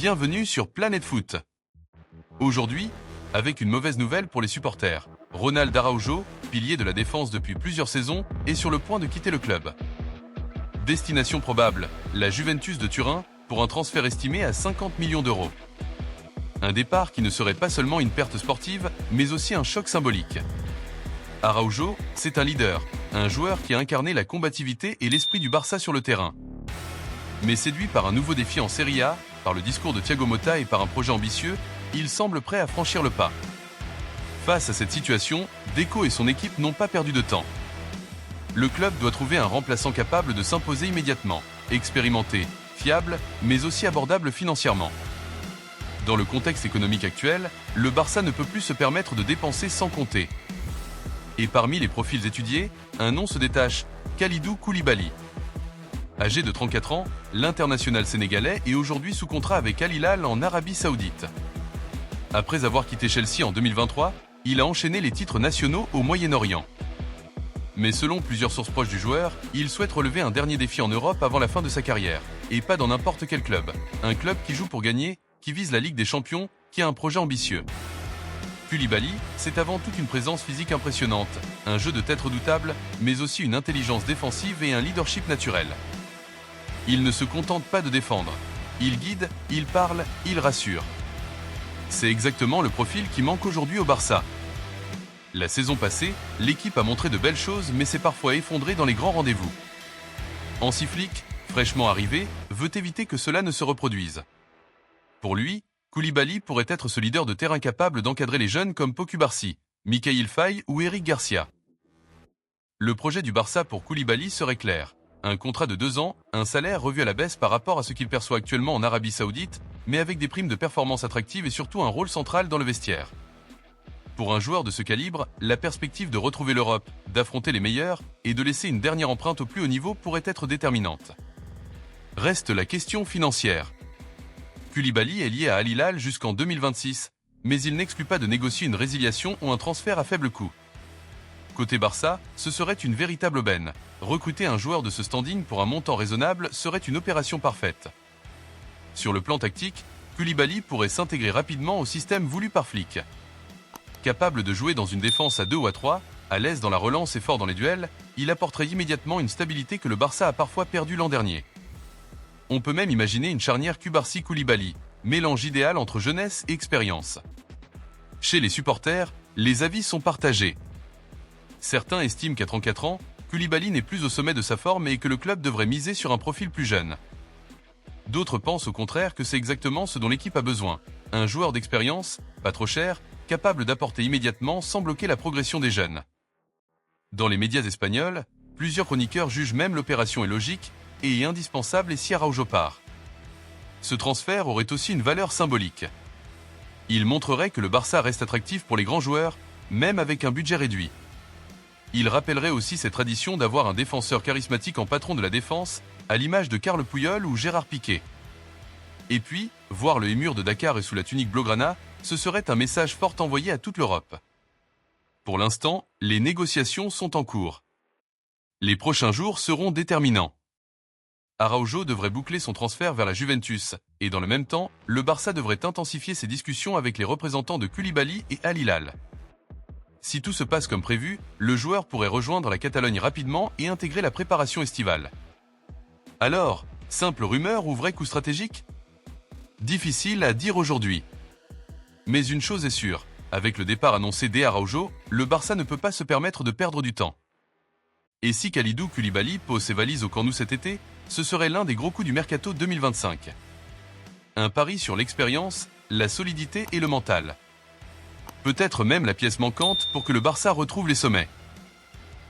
bienvenue sur Planète Foot. Aujourd'hui, avec une mauvaise nouvelle pour les supporters, Ronald Araujo, pilier de la défense depuis plusieurs saisons, est sur le point de quitter le club. Destination probable, la Juventus de Turin, pour un transfert estimé à 50 millions d'euros. Un départ qui ne serait pas seulement une perte sportive, mais aussi un choc symbolique. Araujo, c'est un leader, un joueur qui a incarné la combativité et l'esprit du Barça sur le terrain. Mais séduit par un nouveau défi en Serie A, par le discours de Thiago Motta et par un projet ambitieux, il semble prêt à franchir le pas. Face à cette situation, Deco et son équipe n'ont pas perdu de temps. Le club doit trouver un remplaçant capable de s'imposer immédiatement, expérimenté, fiable, mais aussi abordable financièrement. Dans le contexte économique actuel, le Barça ne peut plus se permettre de dépenser sans compter. Et parmi les profils étudiés, un nom se détache, Kalidou Koulibaly. Âgé de 34 ans, l'international sénégalais est aujourd'hui sous contrat avec Al Hilal en Arabie Saoudite. Après avoir quitté Chelsea en 2023, il a enchaîné les titres nationaux au Moyen-Orient. Mais selon plusieurs sources proches du joueur, il souhaite relever un dernier défi en Europe avant la fin de sa carrière, et pas dans n'importe quel club. Un club qui joue pour gagner, qui vise la Ligue des Champions, qui a un projet ambitieux. Koulibaly, c'est avant tout une présence physique impressionnante, un jeu de tête redoutable, mais aussi une intelligence défensive et un leadership naturel. Il ne se contente pas de défendre. Il guide, il parle, il rassure. C'est exactement le profil qui manque aujourd'hui au Barça. La saison passée, l'équipe a montré de belles choses, mais s'est parfois effondrée dans les grands rendez-vous. Hansi Flick, fraîchement arrivé, veut éviter que cela ne se reproduise. Pour lui, Koulibaly pourrait être ce leader de terrain capable d'encadrer les jeunes comme Pau Cubarsí, Mikayil Faye ou Eric Garcia. Le projet du Barça pour Koulibaly serait clair. Un contrat de 2 ans, un salaire revu à la baisse par rapport à ce qu'il perçoit actuellement en Arabie Saoudite, mais avec des primes de performance attractives et surtout un rôle central dans le vestiaire. Pour un joueur de ce calibre, la perspective de retrouver l'Europe, d'affronter les meilleurs et de laisser une dernière empreinte au plus haut niveau pourrait être déterminante. Reste la question financière. Koulibaly est lié à Al Hilal jusqu'en 2026, mais il n'exclut pas de négocier une résiliation ou un transfert à faible coût. Côté Barça, ce serait une véritable aubaine. Recruter un joueur de ce standing pour un montant raisonnable serait une opération parfaite. Sur le plan tactique, Koulibaly pourrait s'intégrer rapidement au système voulu par Flick. Capable de jouer dans une défense à 2 ou à 3, à l'aise dans la relance et fort dans les duels, il apporterait immédiatement une stabilité que le Barça a parfois perdue l'an dernier. On peut même imaginer une charnière Cubarsí-Koulibaly, mélange idéal entre jeunesse et expérience. Chez les supporters, les avis sont partagés. Certains estiment qu'à 34 ans, Koulibaly n'est plus au sommet de sa forme et que le club devrait miser sur un profil plus jeune. D'autres pensent au contraire que c'est exactement ce dont l'équipe a besoin. Un joueur d'expérience, pas trop cher, capable d'apporter immédiatement sans bloquer la progression des jeunes. Dans les médias espagnols, plusieurs chroniqueurs jugent même l'opération est logique et indispensable et si Araujo part. Ce transfert aurait aussi une valeur symbolique. Il montrerait que le Barça reste attractif pour les grands joueurs, même avec un budget réduit. Il rappellerait aussi cette tradition d'avoir un défenseur charismatique en patron de la défense, à l'image de Carles Puyol ou Gérard Piqué. Et puis, voir le Émir de Dakar et sous la tunique blaugrana, ce serait un message fort envoyé à toute l'Europe. Pour l'instant, les négociations sont en cours. Les prochains jours seront déterminants. Araujo devrait boucler son transfert vers la Juventus, et dans le même temps, le Barça devrait intensifier ses discussions avec les représentants de Koulibaly et Al Hilal. Si tout se passe comme prévu, le joueur pourrait rejoindre la Catalogne rapidement et intégrer la préparation estivale. Alors, simple rumeur ou vrai coup stratégique ? Difficile à dire aujourd'hui. Mais une chose est sûre, avec le départ annoncé d'Araujo, le Barça ne peut pas se permettre de perdre du temps. Et si Kalidou Koulibaly pose ses valises au Camp Nou cet été, ce serait l'un des gros coups du mercato 2025. Un pari sur l'expérience, la solidité et le mental. Peut-être même la pièce manquante pour que le Barça retrouve les sommets.